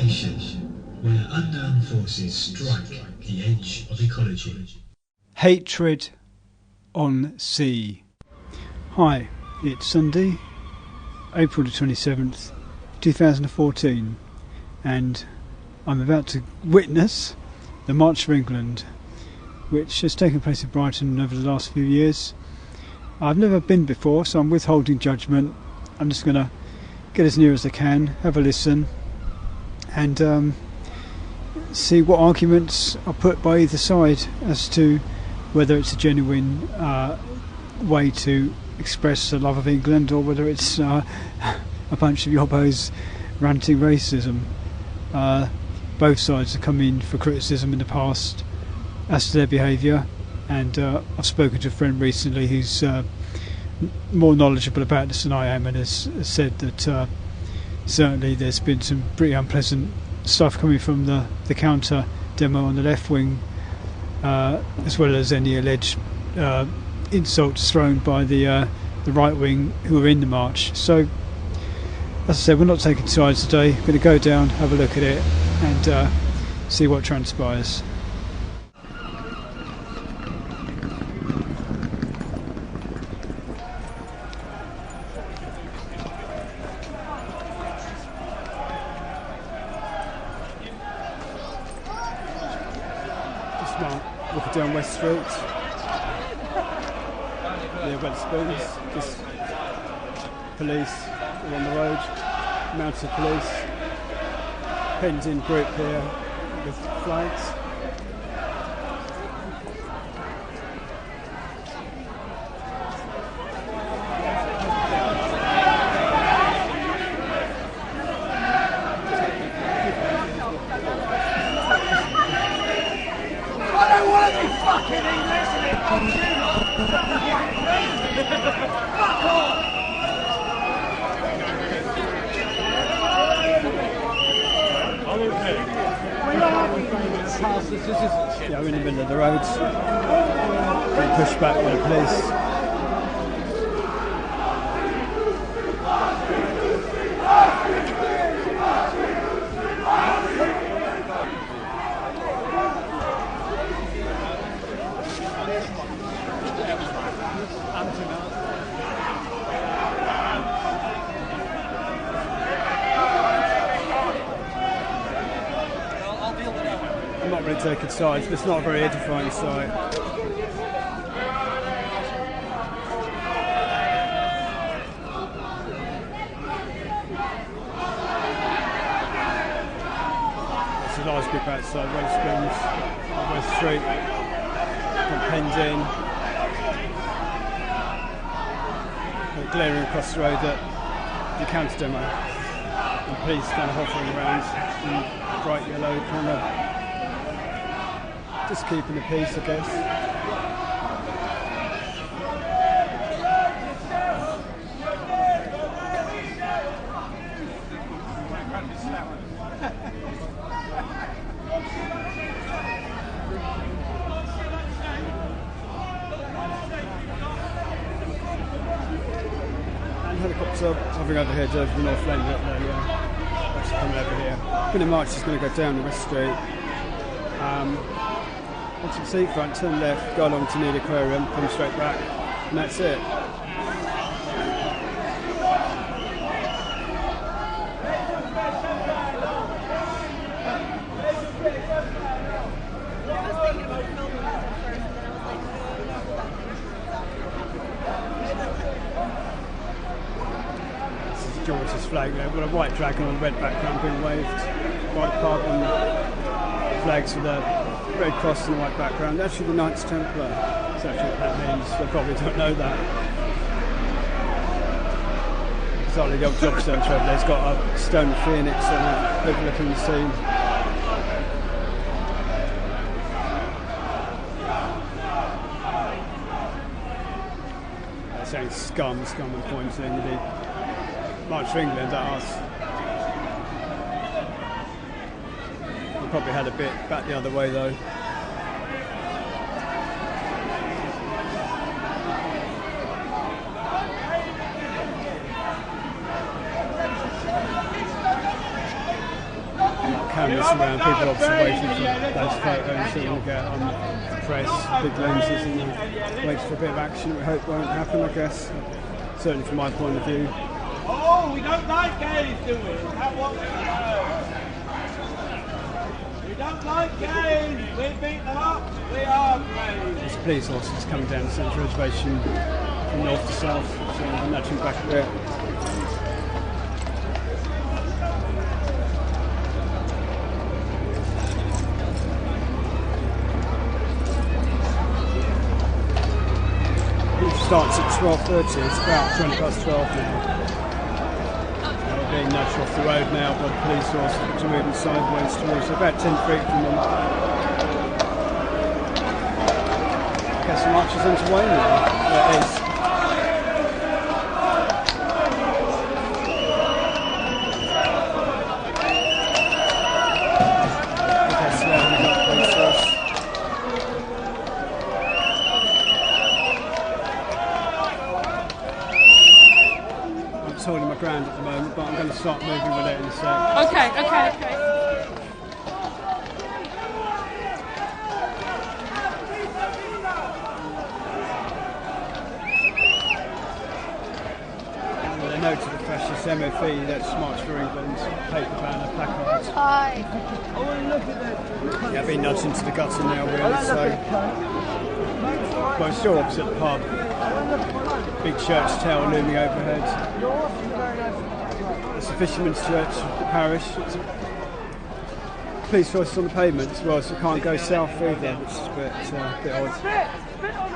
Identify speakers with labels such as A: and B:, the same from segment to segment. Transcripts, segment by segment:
A: station, where unknown forces strike the edge of ecology.
B: Hatred on Sea. Hi, it's Sunday, April the 27th, 2014, and I'm about to witness the March for England, which has taken place in Brighton over the last few years. I've never been before, so I'm withholding judgment. I'm just going to get as near as I can, have a listen, and see what arguments are put by either side as to whether it's a genuine way to express the love of England, or whether it's a bunch of yobbos ranting racism. Both sides have come in for criticism in the past as to their behaviour, and I've spoken to a friend recently who's more knowledgeable about this than I am, and has said that certainly there's been some pretty unpleasant stuff coming from the counter demo on the left wing, as well as any alleged insults thrown by the right wing who are in the march. So, as I said, we're not taking sides today. We're going to go down, have a look at it, and see what transpires. Walking down West Street, near Wetherspoons, just police all on the road, mounted police, penned in group here with flags. Yeah, we're in the middle of the road, being pushed back by the police. I'm not really taking sides, but it's not a very edifying sight. There's a large group outside Wetherspoons, on West Street, penned in. They're glaring across the road at the counter demo, and police kind of hovering around in bright yellow, kind of just keeping the peace, I guess. And helicopter hovering overhead over the North Lane up there, yeah. That's coming over here. Been a march is going to go down the West Street. Onto the seafront, turn left, go along to near the aquarium, come straight back, and that's it. This is George's flag there, with a white dragon on a red background being waved. White part on the flags with a red cross and a white background. Actually the Knights Templar. That's actually what that means. They probably don't know that. Exactly, the old job centre over there's got a stone phoenix on it, overlooking the sea. They're saying scum and pointing. The March for England at us. Probably had a bit back the other way though. cameras around, people obviously waiting for those photos that will get on press, big lenses, and wait for a bit of action. We hope won't happen, I guess. Certainly from my point of view.
C: Oh, we don't like gays, do we? Is that what we know? We don't like gays. We beat them up. We are gays.
B: There's a police officers coming down the central reservation from north to south, so I'm nudging back a bit. Starts at 12:30, it's about 20 past 12 now. We're being nudged off the road now by the police force, which are moving sideways towards about 10 feet from them. I guess the march is underway now. There it is. Okay, so now we've got the police force. Holding my ground at the moment, but I'm going to start moving with it in a sec.
D: Okay.
B: With a note to the fascist MFE, that's March for England, paper banner, placards.
D: Hi.
B: Yeah, I've been nudged into the gutter now, really, so. Well, I'm still opposite the pub. Big church tower looming overhead. It's a fisherman's church of the parish. It's a police force on the pavement as well, so you can't go south either, which is a bit odd.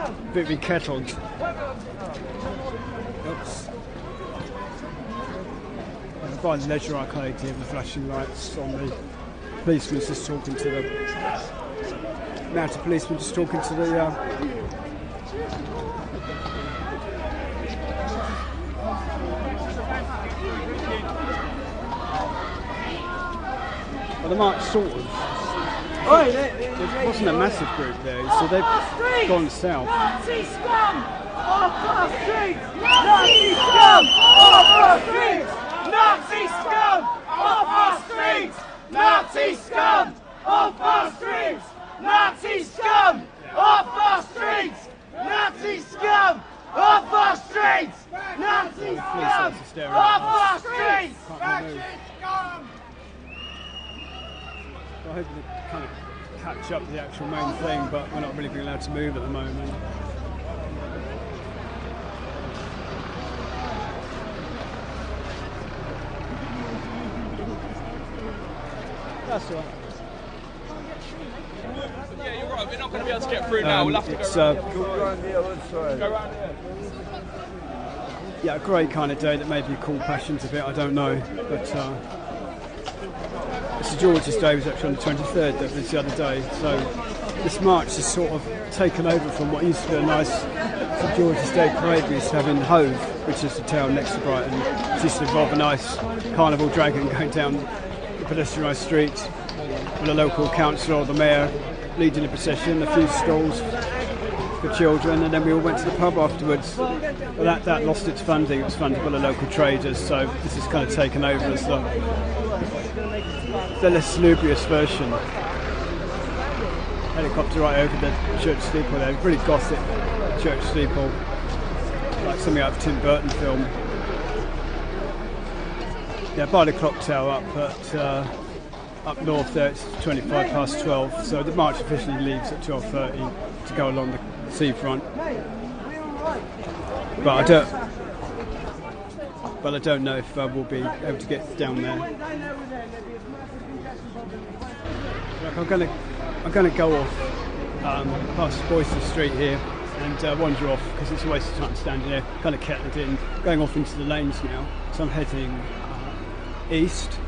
B: A bit rekettled. Oops. By the Leisure Arcade here, the flashing lights on the policeman just talking to the mounted policeman just talking to the well, the march sort of. There wasn't a massive group there, so they've gone south.
C: Nazi scum! Off our streets! Nazi scum! Off our streets! Nazi scum! Off our streets! Nazi scum! Off our streets! Nazi scum! Off our streets! Nazi scum! Off our streets! Nazi scum! Off our streets! Nazi scum!
B: I hope to kind of catch up to the actual main thing, but we're not really being allowed to move at the moment. That's all right.
E: Yeah, you're right. We're not going to be able to get through now. We'll have to go around the other side. Go around here.
B: Yeah, a great kind of day that maybe cool passions a bit, I don't know. But St George's Day was actually on the 23rd, that was the other day. So this march has sort of taken over from what used to be a nice St George's Day parade we used to have in Hove, which is the town next to Brighton. It used to involve a nice carnival dragon going down the pedestrianised streets with a local councillor or the mayor leading the procession, a few stalls for children, and then we all went to the pub afterwards. Well, that lost its funding. It was funded by the local traders, so this is kind of taken over as the less salubrious version. Helicopter right over the church steeple there, really gothic church steeple, like something out of a Tim Burton film. Yeah, by the clock tower up north there, it's 25 past 12, so the march officially leaves at 12:30 to go along the seafront. But I don't know if we'll be able to get down there. Like I'm gonna go off past Boyster Street here and wander off because it's a waste of time standing there, kind of kettled in, going off into the lanes now. So I'm heading east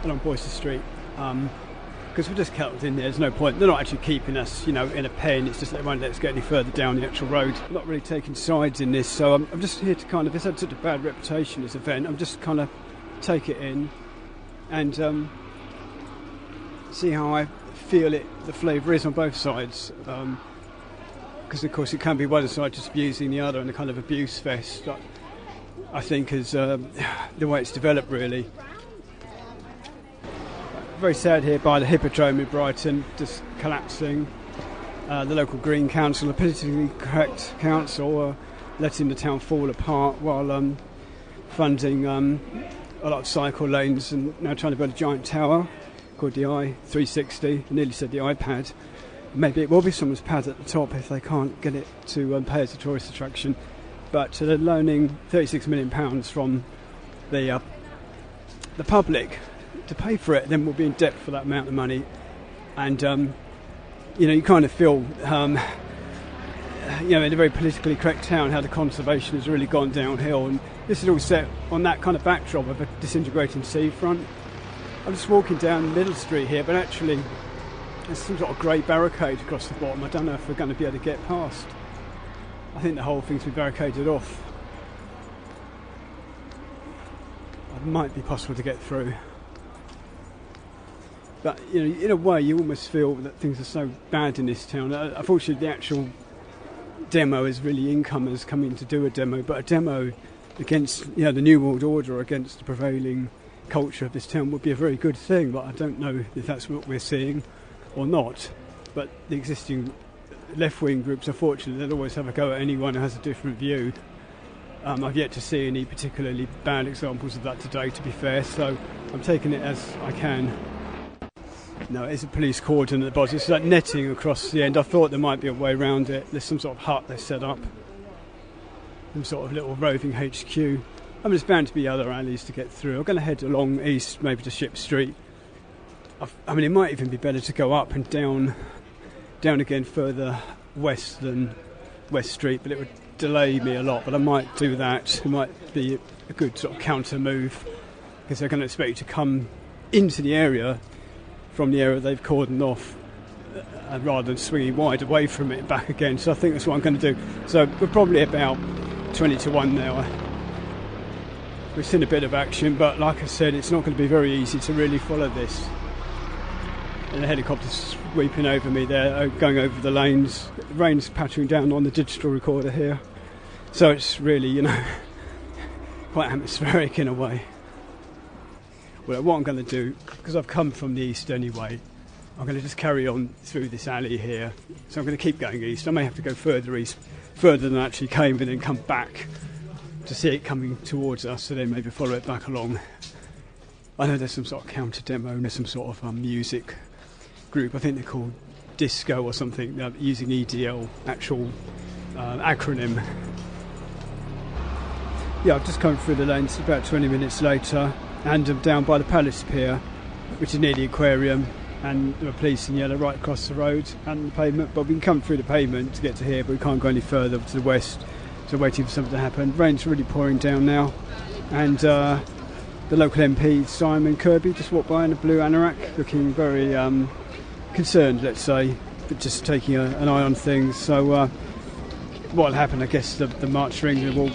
B: along Boyster Street because we're just kettled in there. There's no point. They're not actually keeping us, in a pen. It's just they won't let us get any further down the actual road. I'm not really taking sides in this, so I'm just here to kind of. It's had such a bad reputation, this event. I'm just kind of take it in and see how I feel it. The flavour is on both sides, because of course it can be one side just abusing the other, and the kind of abuse fest. I think is the way it's developed really. very sad here by the Hippodrome in Brighton, just collapsing. The local Green Council, a politically correct council, are letting the town fall apart while funding a lot of cycle lanes and now trying to build a giant tower called the I-360. I nearly said the iPad. Maybe it will be someone's pad at the top if they can't get it to pay as a tourist attraction. But they're loaning £36 million from the public to pay for it. Then we'll be in debt for that amount of money. And you kind of feel, in a very politically correct town, how the conservation has really gone downhill. And this is all set on that kind of backdrop of a disintegrating seafront. I'm just walking down Middle Street here, but actually there's some sort of grey barricade across the bottom. I don't know if we're going to be able to get past. I think the whole thing's been barricaded off. It might be possible to get through. But, in a way, you almost feel that things are so bad in this town. Unfortunately, the actual demo is really incomers coming to do a demo, but a demo against, the New World Order, against the prevailing culture of this town would be a very good thing. But I don't know if that's what we're seeing or not. But the existing left-wing groups are fortunate; they'll always have a go at anyone who has a different view. I've yet to see any particularly bad examples of that today, to be fair, so I'm taking it as I can. No, it is a police cordon at the bottom. It's like netting across the end. I thought there might be a way around it. There's some sort of hut they've set up, some sort of little roving HQ. There's bound to be other alleys to get through. I'm going to head along east, maybe to Ship Street. It might even be better to go up and down again further west than West Street, but it would delay me a lot. But I might do that. It might be a good sort of counter move, because they're going to expect you to come into the area from the area they've cordoned off, rather than swinging wide away from it and back again. So I think that's what I'm going to do. So we're probably about 20 to 1 now. We've seen a bit of action, but like I said, it's not going to be very easy to really follow this. And the helicopter's sweeping over me there, going over the lanes. The rain's pattering down on the digital recorder here. So it's really, quite atmospheric in a way. Well, what I'm going to do, because I've come from the east anyway, I'm going to just carry on through this alley here. So I'm going to keep going east. I may have to go further east, further than I actually came, and then come back to see it coming towards us, so then maybe follow it back along. I know there's some sort of counter demo, and there's some sort of music group. I think they're called Disco or something, using EDL, actual acronym. Yeah, I've just come through the lanes about 20 minutes later, and I'm down by the Palace Pier, which is near the aquarium, and there are police in yellow right across the road and the pavement. But we can come through the pavement to get to here, but we can't go any further to the west, so waiting for something to happen. Rain's really pouring down now, and the local MP, Simon Kirby, just walked by in a blue anorak, looking very concerned, let's say, but just taking an eye on things. So what'll happen, I guess, the March ring will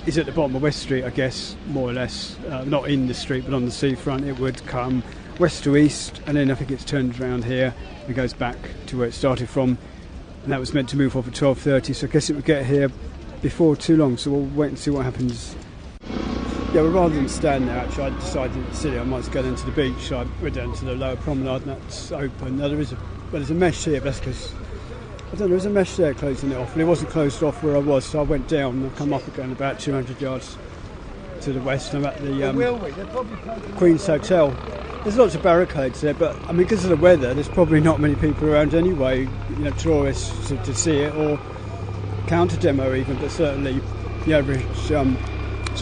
B: is at the bottom of West Street, I guess, more or less, not in the street but on the seafront. It would come west to east, and then I think it's turned around here and goes back to where it started from, and that was meant to move off at 12:30, so I guess it would get here before too long, so we'll wait and see what happens. Yeah, well, rather than stand there, actually, I decided it's silly, I might as well go down to the beach, so I went down to the lower promenade, and that's open. Now there's a mesh here, but that's because I don't know, there's a mesh there closing it off, and it wasn't closed off where I was, so I went down and I've come up again about 200 yards to the west. I'm at the Queen's Hotel. There's lots of barricades there, but because of the weather, there's probably not many people around anyway, tourists to see it, or counter demo even, but certainly the average, so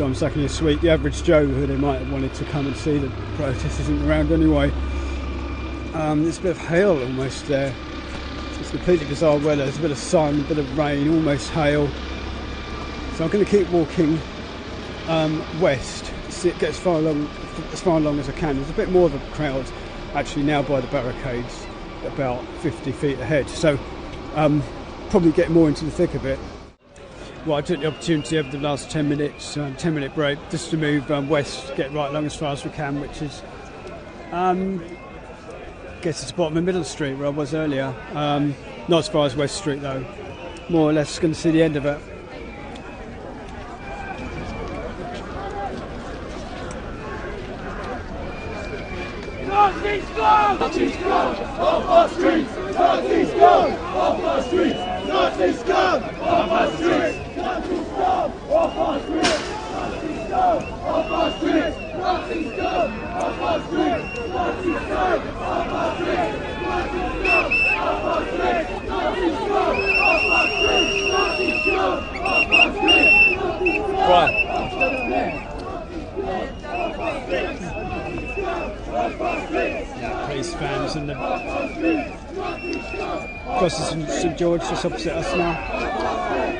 B: I'm sucking a sweet, the average Joe who they might have wanted to come and see the protest isn't around anyway. There's a bit of hail almost there. It's completely bizarre weather. There's a bit of sun, a bit of rain, almost hail. So I'm going to keep walking west to see it get as far along as I can. There's a bit more of a crowd actually now by the barricades, about 50 feet ahead. So probably get more into the thick of it. Well, I took the opportunity over the last 10 minutes, 10-minute break, just to move west, get right along as far as we can, which is gets to the bottom of Middle Street where I was earlier. Not as far as West Street though. More or less going to see the end of it.
C: Nazi scum! Off our streets! Nazi scum! Off our streets! Nazi scum! Off our streets! Nazi scum! Off our streets! Nazi scum! Off our streets! Nazi scum! Off our streets! Nazi scum! Off our streets! Nazi scum! Off our streets! Nazi scum! Off our streets! Nazi scum! Off our streets!
B: Right. Police vans and the crosses from St George just opposite us now.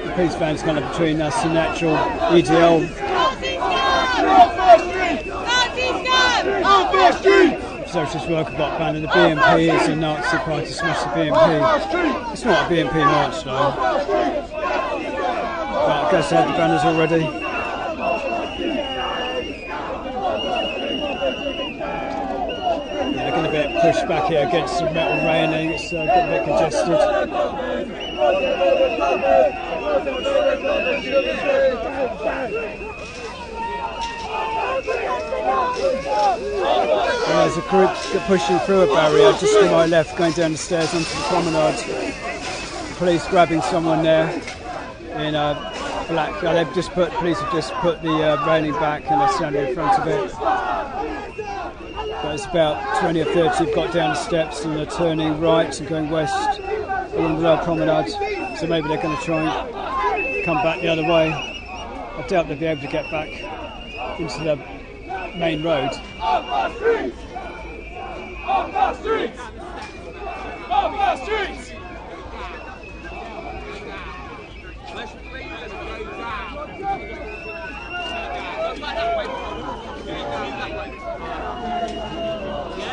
B: The police van's kind of between us and the actual EDL. Socialist Worker Bloc band, and the BNP is a Nazi party, smash the BNP. It's not a BNP march though. But I guess they had the banners already. A bit pushed back here against the metal railing, it's got a bit congested. And there's a group pushing through a barrier just to my left, going down the stairs onto the promenade. The police grabbing someone there in a black. Police have just put the railing back and they're standing in front of it. But it's about 20 or 30 who've got down the steps and they're turning right and going west along the lower promenade. So maybe they're going to try and come back the other way. I doubt they'll be able to get back into the main road.
C: Off our streets! Off our streets! Off our streets!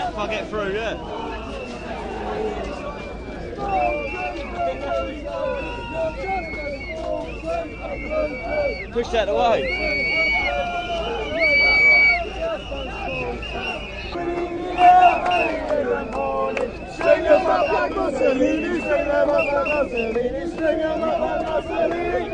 E: If I get through, yeah. Push that away.
C: String them up like Mussolini, string them up like Mussolini, string them up like Mussolini.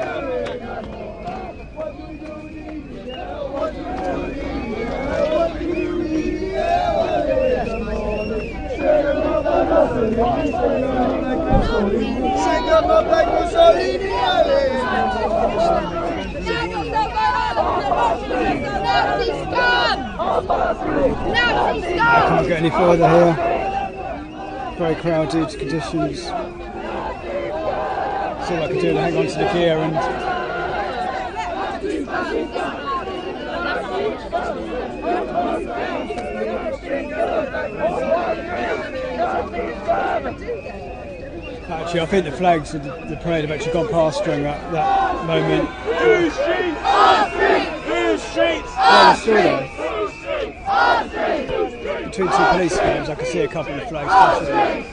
C: What do we do with EDL? What do we do with EDL? What do we do with EDL? String them up like Mussolini, string them up like Mussolini, string them up like Mussolini.
D: Nazi scum! Nazi scum!
B: I can't get any further here. Very crowded conditions. That's all I can do to hang on to the gear and actually I think the flags of the parade have actually gone past during that moment.
C: Whose streets? Our streets! Whose streets?
B: Yeah, they're still there. Between two police cams I can see a couple of flags flashing.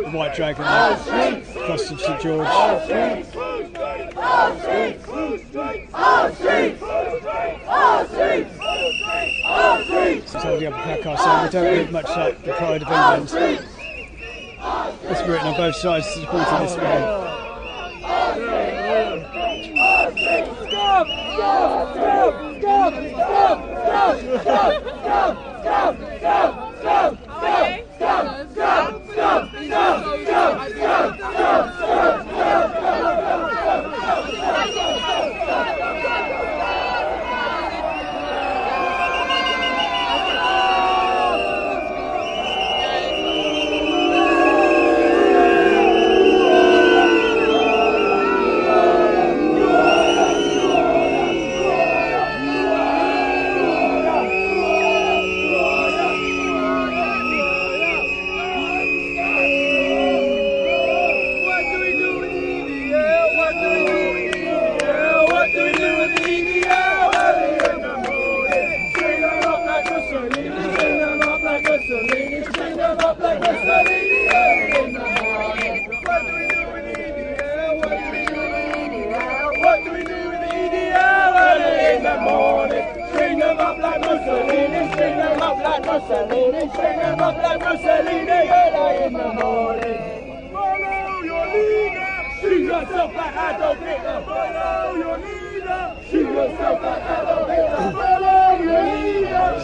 B: The White Dragon across from St George. It's holding up a placard saying we don't look much like the Pride of England. It's written on both sides supporting this man.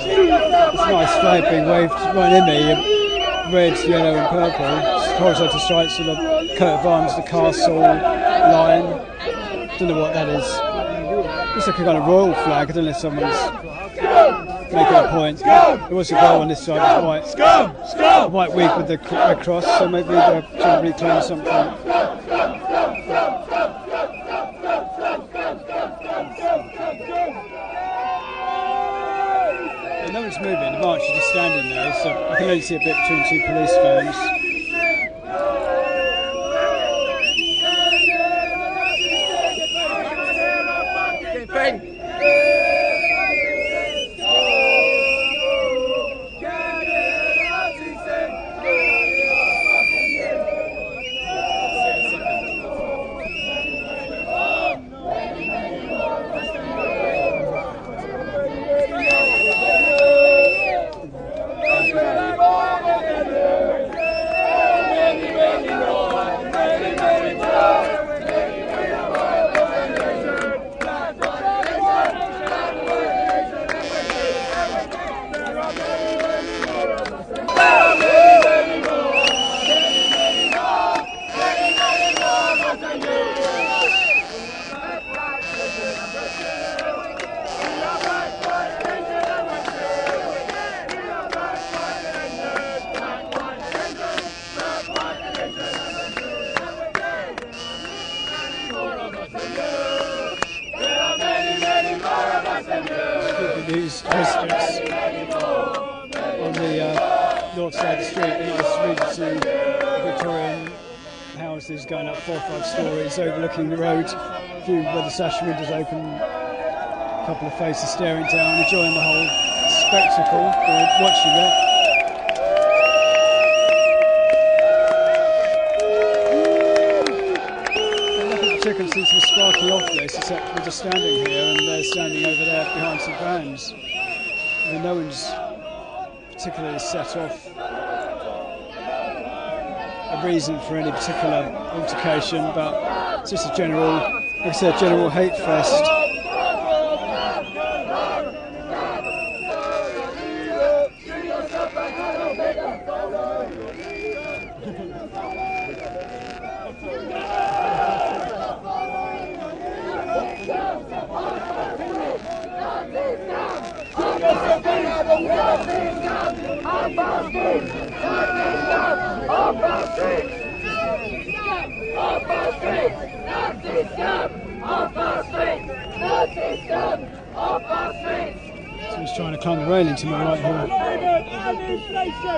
D: Shoot
B: It's a nice flag being waved right in me. Red, yellow and purple. Horizontal stripes with a coat of arms, the castle, lion. Don't know what that is. Looks like a kind of royal flag. I don't know if someone's making a point. There was a girl on this side, it's white. A white wig with the red cross, so maybe they're trying to reclaim something. No one's moving, the march is just standing there, so I can only see a bit between two police vans. News residents on the north side of the street. They just moved to Victorian houses going up 4 or 5 stories overlooking the road. A few where the sash windows open, a couple of faces staring down, enjoying the whole spectacle, or watching it. Chicken seems to be sparking off this, except we're just standing here and they're standing over there behind some vans. I mean, no one's particularly set off a reason for any particular altercation, but it's just a general, like I said, general hate fest. Someone's trying to climb the railing to my right here.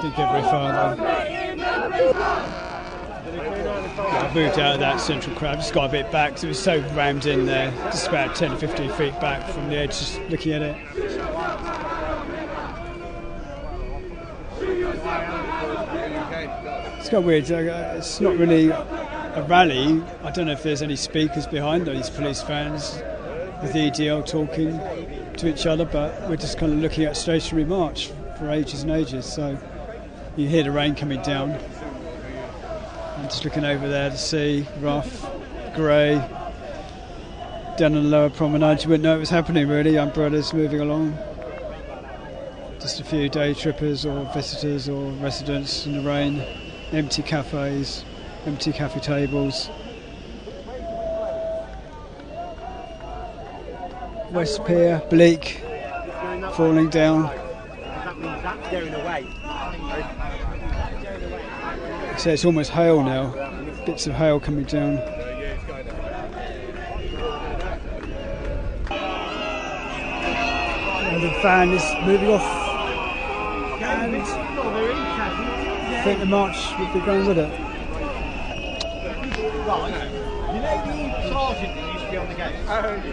B: Didn't get very far though. Yeah, I've moved out of that central crowd, just got a bit back because it was so rammed in there, just about 10 to 15 feet back from the edge, just looking at it. It's quite weird, it's not really a rally. I don't know if there's any speakers behind these police vans with the EDL talking to each other, but we're just kind of looking at a stationary march for ages and ages, so you hear the rain coming down. I'm just looking over there to see rough, grey, down on the lower promenade. You wouldn't know it was happening really, umbrellas moving along. Just a few day trippers or visitors or residents in the rain, empty cafes, empty cafe tables. West Pier, bleak, falling down. So it's almost hail now, bits of hail coming down. And the van is moving off. And I think the march would be going with it.
C: Right, you know the sergeant that used to be on the gate?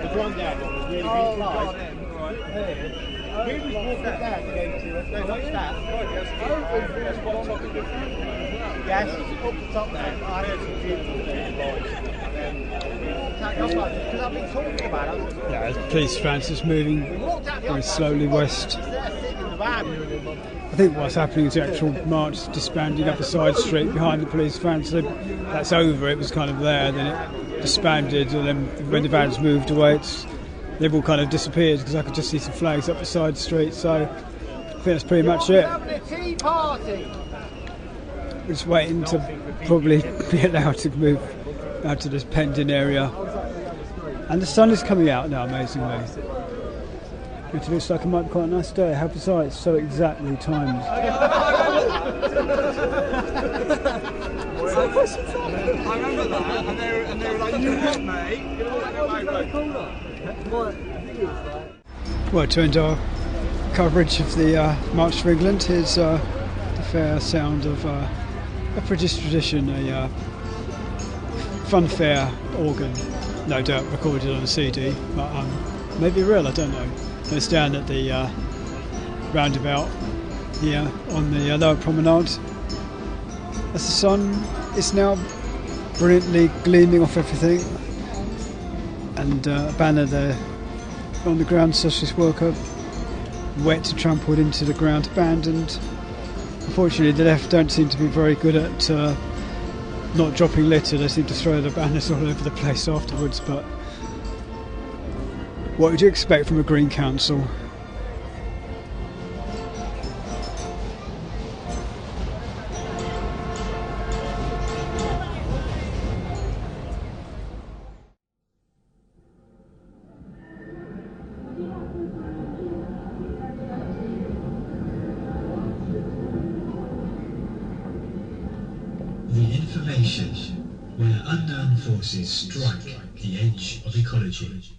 C: The blonde guy that was really big flies. He was walking down to go to no, what's that? Yes, up the top there. I heard some beautiful because I've been talking about it.
B: Yeah, the police van's just moving very slowly west.
C: I
B: think what's happening is the actual march is disbanding up a side street behind the police van, so that's over. It was kind of there, then it disbanded, and then when the vans moved away, they've all kind of disappeared because I could just see some flags up the side street. So think that's pretty much it.
C: Having a tea party.
B: We're just waiting to probably be allowed to move out to this penned-in area. And the sun is coming out now, amazingly. It looks like it might be quite a nice day. How bizarre, it's so exactly timed.
E: I remember that, and they were like, you what, mate?
B: Well, to end our coverage of the March for England, here's the fair sound of a British tradition, a funfair organ, no doubt recorded on a CD, but maybe real, I don't know. It's down at the roundabout here on the lower promenade. As the sun is now brilliantly gleaming off everything, and a banner there on the ground, socialist worker, wet, trampled into the ground, abandoned. Unfortunately, the left don't seem to be very good at not dropping litter. They seem to throw the banners all over the place afterwards, but what would you expect from a Green Council?
A: The information where unknown forces strike the edge of ecology.